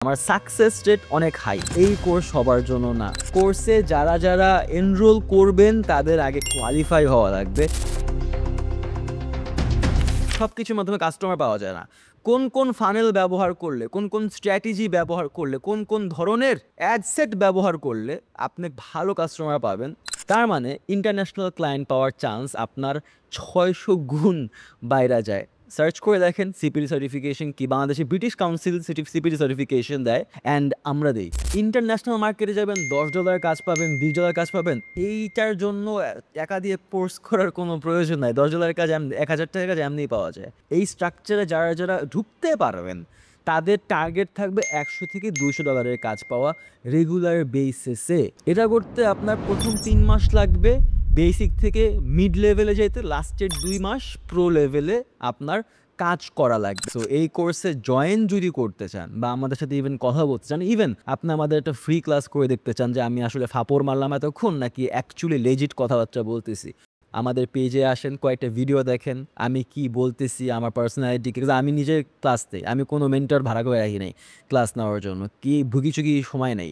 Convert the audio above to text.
আমার success rate অনেক high. এই কোর্স সবার জন্য না। কোর্সে যারা যারা এনরোল করবেন তাদের আগে কোয়ালিফাই হওয়া লাগবে। সব কিছুর মাধ্যমে কাস্টমার পাওয়া যায় না। কোন কোন ফানেল ব্যবহার করলে, কোন কোন স্ট্র্যাটেজি ব্যবহার করলে, কোন কোন ধরনের অ্যাড সেট ব্যবহার করলে আপনি ভালো কাস্টমার পাবেন, তার মানে ইন্টারন্যাশনাল ক্লায়েন্ট পাওয়ার চান্স আপনার ৬০০ গুণ বাইরা যায়। সার্চ করে দেখেন সিপিডি সার্টিফিকেশন কি, বাংলাদেশে ব্রিটিশ কাউন্সিল সিপিডি সার্টিফিকেশন দেয় অ্যান্ড আমরা দেই। ইন্টারন্যাশনাল মার্কেটে যাবেন, $10 কাজ পাবেন, $20 কাজ পাবেন। এইটার জন্য টাকা দিয়ে কোর্স করার কোনো প্রয়োজন নাই। $10 কাজ ১,০০০ কাজ এমনিই পাওয়া যায়। এই স্ট্রাকচারে যারা যারা ঢুকতে পারবেন তাদের টার্গেট থাকবে $100 থেকে $200 কাজ পাওয়া রেগুলার বেসিসে। এটা করতে আপনার প্রথম ৩ মাস লাগবে বেসিক থেকে মিড লেভেলে যেতে, লাস্টের ২ মাস প্রো লেভেলে আপনার কাজ করা লাগবে। সো এই কোর্সে জয়েন যদি করতে চান বা আমাদের সাথে ইভেন কথা বলতে চান, ইভেন আপনি আমাদের একটা ফ্রি ক্লাস করে দেখতে চান যে আমি আসলে ফাপড় মারলাম এতক্ষণ নাকি অ্যাকচুয়ালি লেজিট কথাবার্তা বলতেছি, আমাদের পেজে আসেন, কয়েকটা ভিডিও দেখেন আমি কি বলতেছি, আমার পার্সোনালিটি কি। আমি নিজে ক্লাস নেই, আমি কোনো মেন্টর ভাড়া করে রাখি নাই ক্লাস নেওয়ার জন্য, কি ভুগিচুগি সময় নেই।